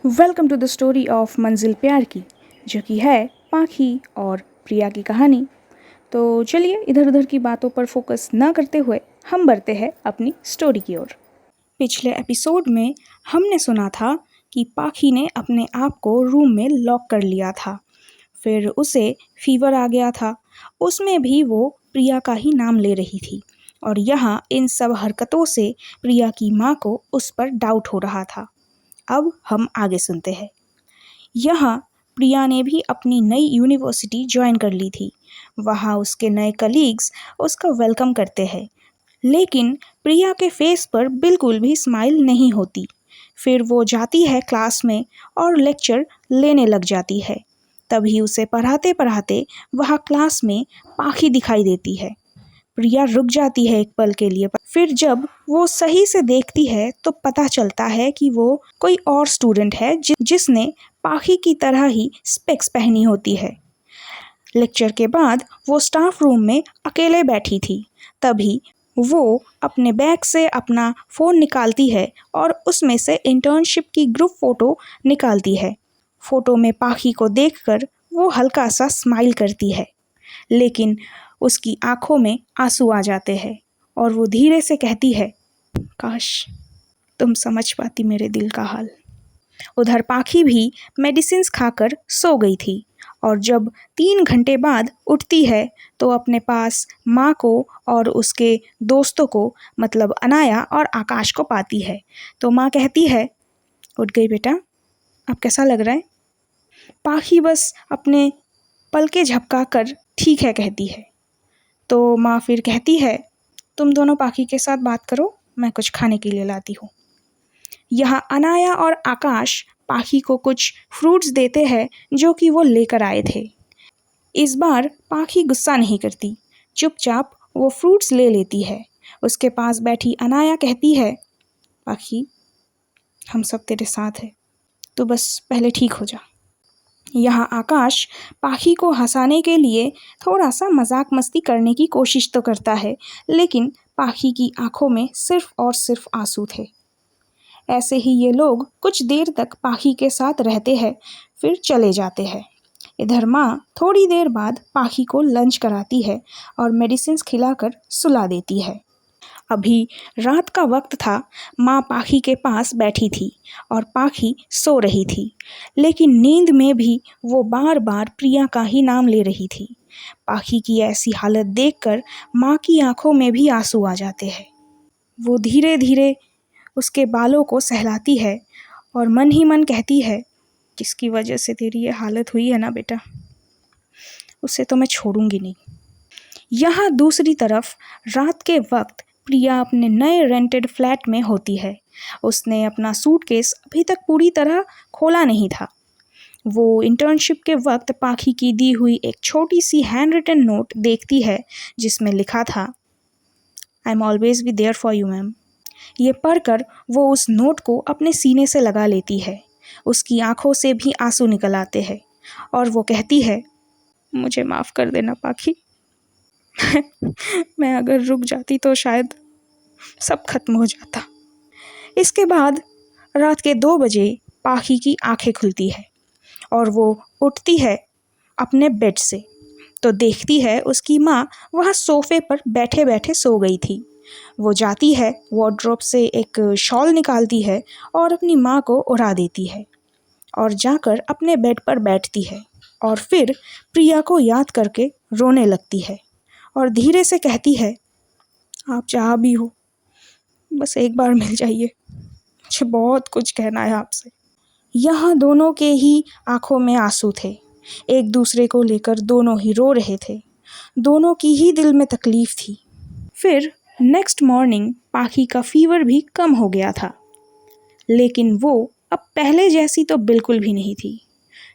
Welcome to the story of मंजिल प्यार की, जो कि है पाखी और प्रिया की कहानी। तो चलिए इधर उधर की बातों पर फोकस न करते हुए हम बढ़ते हैं अपनी स्टोरी की ओर। पिछले एपिसोड में हमने सुना था कि पाखी ने अपने आप को रूम में लॉक कर लिया था। फिर उसे फीवर आ गया था। उसमें भी वो प्रिया का ही नाम ले रही थी और यहाँ इन सब हरकतों से प्रिया की माँ को उस पर डाउट हो रहा था। अब हम आगे सुनते हैं। यहाँ प्रिया ने भी अपनी नई यूनिवर्सिटी ज्वाइन कर ली थी। वहाँ उसके नए कलीग्स उसका वेलकम करते हैं, लेकिन प्रिया के फेस पर बिल्कुल भी स्माइल नहीं होती। फिर वो जाती है क्लास में और लेक्चर लेने लग जाती है। तभी उसे पढ़ाते पढ़ाते वहाँ क्लास में पाखी दिखाई देती है। प्रिया रुक जाती है एक पल के लिए, फिर जब वो सही से देखती है तो पता चलता है कि वो कोई और स्टूडेंट है जिसने पाखी की तरह ही स्पेक्स पहनी होती है। लेक्चर के बाद वो स्टाफ रूम में अकेले बैठी थी। तभी वो अपने बैग से अपना फ़ोन निकालती है और उसमें से इंटर्नशिप की ग्रुप फ़ोटो निकालती है। फ़ोटो में पाखी को देखकर वो हल्का सा स्माइल करती है, लेकिन उसकी आंखों में आंसू आ जाते हैं और वो धीरे से कहती है, काश तुम समझ पाती मेरे दिल का हाल। उधर पाखी भी मेडिसिन्स खाकर सो गई थी और जब 3 घंटे बाद उठती है तो अपने पास माँ को और उसके दोस्तों को, मतलब अनाया और आकाश को पाती है। तो माँ कहती है, उठ गई बेटा, अब कैसा लग रहा है? पाखी बस अपने पलके झपका कर ठीक है कहती है। तो माँ फिर कहती है, तुम दोनों पाखी के साथ बात करो, मैं कुछ खाने के लिए लाती हूँ। यहाँ अनाया और आकाश पाखी को कुछ फ्रूट्स देते हैं जो कि वो लेकर आए थे। इस बार पाखी गुस्सा नहीं करती, चुपचाप वो फ्रूट्स ले लेती है। उसके पास बैठी अनाया कहती है, पाखी हम सब तेरे साथ हैं, तो बस पहले ठीक हो जा। यहाँ आकाश पाखी को हंसाने के लिए थोड़ा सा मजाक मस्ती करने की कोशिश तो करता है, लेकिन पाखी की आंखों में सिर्फ और सिर्फ आंसू थे। ऐसे ही ये लोग कुछ देर तक पाखी के साथ रहते हैं, फिर चले जाते हैं। इधर माँ थोड़ी देर बाद पाखी को लंच कराती है और मेडिसिन खिलाकर सुला देती है। अभी रात का वक्त था। माँ पाखी के पास बैठी थी और पाखी सो रही थी, लेकिन नींद में भी वो बार बार प्रिया का ही नाम ले रही थी। पाखी की ऐसी हालत देखकर माँ की आंखों में भी आंसू आ जाते हैं। वो धीरे धीरे उसके बालों को सहलाती है और मन ही मन कहती है, जिसकी वजह से तेरी ये हालत हुई है ना बेटा, उसे तो मैं छोड़ूंगी नहीं। यहाँ दूसरी तरफ रात के वक्त प्रिया अपने नए रेंटेड फ्लैट में होती है। उसने अपना सूटकेस अभी तक पूरी तरह खोला नहीं था। वो इंटर्नशिप के वक्त पाखी की दी हुई एक छोटी सी हैंड रिटन नोट देखती है जिसमें लिखा था, I am always be there for you ma'am. ये पढ़कर वो उस नोट को अपने सीने से लगा लेती है। उसकी आंखों से भी आंसू निकल आते हैं और वो कहती है, मुझे माफ़ कर देना पाखी, मैं अगर रुक जाती तो शायद सब खत्म हो जाता। इसके बाद रात के 2 बजे पाखी की आंखें खुलती है और वो उठती है अपने बेड से, तो देखती है उसकी माँ वहाँ सोफे पर बैठे बैठे सो गई थी। वो जाती है, वार्डरोब से एक शॉल निकालती है और अपनी माँ को उड़ा देती है और जाकर अपने बेड पर बैठती है और फिर प्रिया को याद करके रोने लगती है और धीरे से कहती है, आप जहाँ भी हो बस एक बार मिल जाइए, मुझे बहुत कुछ कहना है आपसे। यहाँ दोनों के ही आंखों में आंसू थे। एक दूसरे को लेकर दोनों ही रो रहे थे। दोनों की ही दिल में तकलीफ थी। फिर नेक्स्ट मॉर्निंग पाखी का फीवर भी कम हो गया था, लेकिन वो अब पहले जैसी तो बिल्कुल भी नहीं थी।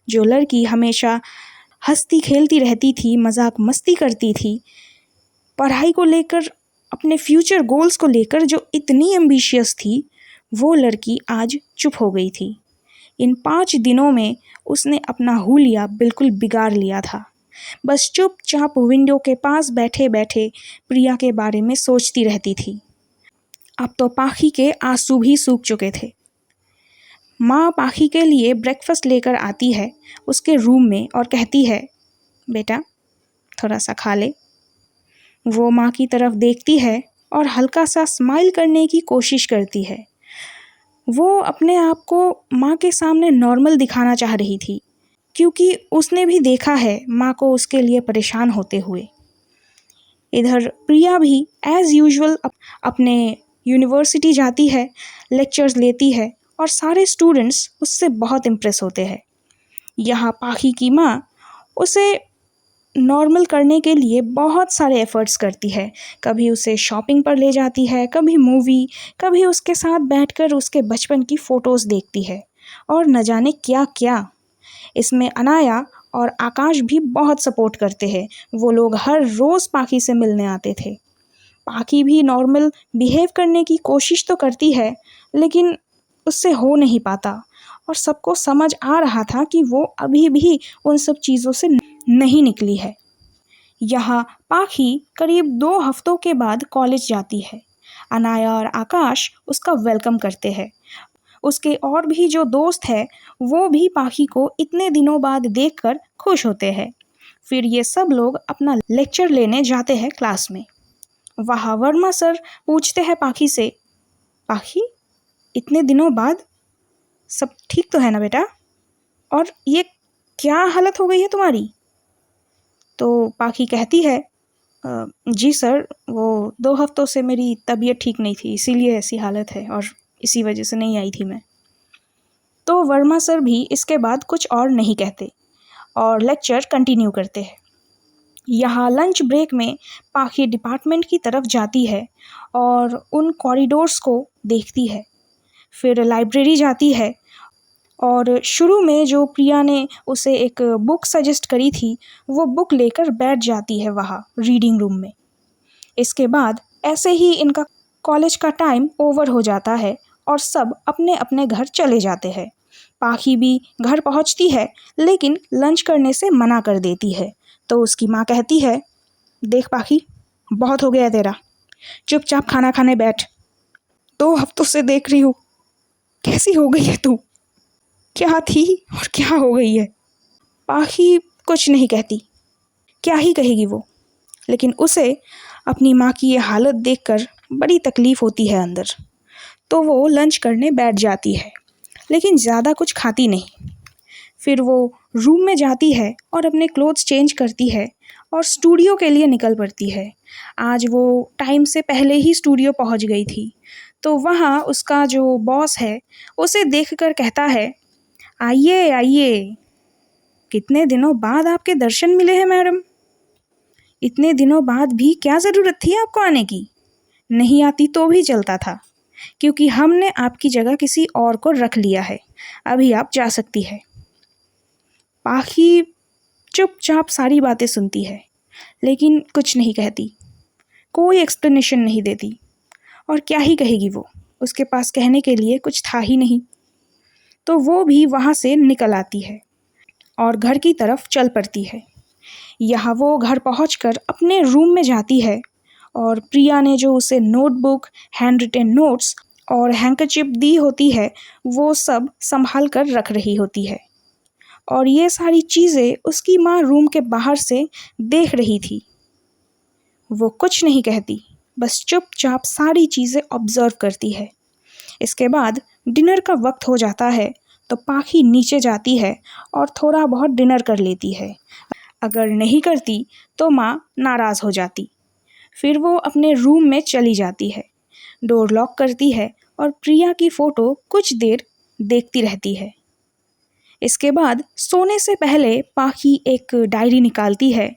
जो लड़की हमेशा हंसती खेलती रहती थी, मजाक मस्ती करती थी, पढ़ाई को लेकर, अपने फ्यूचर गोल्स को लेकर जो इतनी एम्बिशियस थी, वो लड़की आज चुप हो गई थी। इन 5 दिनों में उसने अपना हुलिया बिल्कुल बिगाड़ लिया था। बस चुपचाप विंडो के पास बैठे बैठे प्रिया के बारे में सोचती रहती थी। अब तो पाखी के आंसू भी सूख चुके थे। माँ पाखी के लिए ब्रेकफास्ट लेकर आती है उसके रूम में और कहती है, बेटा थोड़ा सा खा ले। वो माँ की तरफ देखती है और हल्का सा स्माइल करने की कोशिश करती है। वो अपने आप को माँ के सामने नॉर्मल दिखाना चाह रही थी, क्योंकि उसने भी देखा है माँ को उसके लिए परेशान होते हुए। इधर प्रिया भी एज़ यूजुअल अपने यूनिवर्सिटी जाती है, लेक्चर्स लेती है और सारे स्टूडेंट्स उससे बहुत इम्प्रेस होते हैं। यहाँ पाखी की माँ उसे नॉर्मल करने के लिए बहुत सारे एफ़र्ट्स करती है। कभी उसे शॉपिंग पर ले जाती है, कभी मूवी, कभी उसके साथ बैठकर उसके बचपन की फ़ोटोज़ देखती है और न जाने क्या क्या। इसमें अनाया और आकाश भी बहुत सपोर्ट करते हैं। वो लोग हर रोज़ पाखी से मिलने आते थे। पाखी भी नॉर्मल बिहेव करने की कोशिश तो करती है, लेकिन उससे हो नहीं पाता और सबको समझ आ रहा था कि वो अभी भी उन सब चीज़ों से नहीं निकली है। यहाँ पाखी करीब 2 हफ्तों के बाद कॉलेज जाती है। अनाया और आकाश उसका वेलकम करते हैं। उसके और भी जो दोस्त है वो भी पाखी को इतने दिनों बाद देखकर खुश होते हैं। फिर ये सब लोग अपना लेक्चर लेने जाते हैं क्लास में। वहाँ वर्मा सर पूछते हैं पाखी से, पाखी इतने दिनों बाद सब ठीक तो है ना बेटा? और ये क्या हालत हो गई है तुम्हारी? तो पाखी कहती है, जी सर, वो 2 हफ्तों से मेरी तबीयत ठीक नहीं थी, इसीलिए ऐसी हालत है और इसी वजह से नहीं आई थी मैं। तो वर्मा सर भी इसके बाद कुछ और नहीं कहते और लेक्चर कंटिन्यू करते हैं। यहाँ लंच ब्रेक में पाखी डिपार्टमेंट की तरफ जाती है और उन कॉरिडोर्स को देखती है। फिर लाइब्रेरी जाती है और शुरू में जो प्रिया ने उसे एक बुक सजेस्ट करी थी, वो बुक लेकर बैठ जाती है वहाँ रीडिंग रूम में। इसके बाद ऐसे ही इनका कॉलेज का टाइम ओवर हो जाता है और सब अपने अपने घर चले जाते हैं। पाखी भी घर पहुँचती है, लेकिन लंच करने से मना कर देती है। तो उसकी माँ कहती है, देख पाखी, बहुत हो गया तेरा, चुपचाप खाना खाने बैठ। 2 हफ्तों से देख रही हूँ, कैसी हो गई है तू? क्या थी और क्या हो गई है? पाखी कुछ नहीं कहती, क्या ही कहेगी वो, लेकिन उसे अपनी माँ की ये हालत देखकर बड़ी तकलीफ़ होती है अंदर। तो वो लंच करने बैठ जाती है, लेकिन ज़्यादा कुछ खाती नहीं। फिर वो रूम में जाती है और अपने क्लोथ्स चेंज करती है और स्टूडियो के लिए निकल पड़ती है। आज वो टाइम से पहले ही स्टूडियो पहुंच गई थी। तो वहाँ उसका जो बॉस है उसे देखकर कहता है, आइए आइए, कितने दिनों बाद आपके दर्शन मिले हैं मैडम। इतने दिनों बाद भी क्या ज़रूरत थी आपको आने की? नहीं आती तो भी चलता था, क्योंकि हमने आपकी जगह किसी और को रख लिया है। अभी आप जा सकती है। पाखी चुपचाप सारी बातें सुनती है, लेकिन कुछ नहीं कहती, कोई एक्सप्लेनेशन नहीं देती। और क्या ही कहेगी वो, उसके पास कहने के लिए कुछ था ही नहीं। तो वो भी वहाँ से निकल आती है और घर की तरफ चल पड़ती है। यहाँ वो घर पहुँचकर अपने रूम में जाती है और प्रिया ने जो उसे नोटबुक, हैंड रिटन नोट्स और हैंकरचिप दी होती है, वो सब संभाल कर रख रही होती है। और ये सारी चीज़ें उसकी माँ रूम के बाहर से देख रही थी। वो कुछ नहीं कहती, बस चुपचाप सारी चीज़ें ऑब्जर्व करती है। इसके बाद डिनर का वक्त हो जाता है, तो पाखी नीचे जाती है और थोड़ा बहुत डिनर कर लेती है। अगर नहीं करती तो माँ नाराज़ हो जाती। फिर वो अपने रूम में चली जाती है, डोर लॉक करती है और प्रिया की फ़ोटो कुछ देर देखती रहती है। इसके बाद सोने से पहले पाखी एक डायरी निकालती है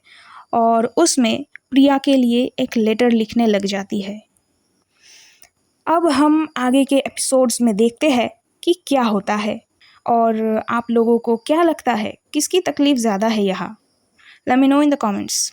और उसमें प्रिया के लिए एक लेटर लिखने लग जाती है। अब हम आगे के एपिसोड्स में देखते हैं कि क्या होता है और आप लोगों को क्या लगता है, किसकी तकलीफ़ ज़्यादा है यहाँ। Let me know in the comments.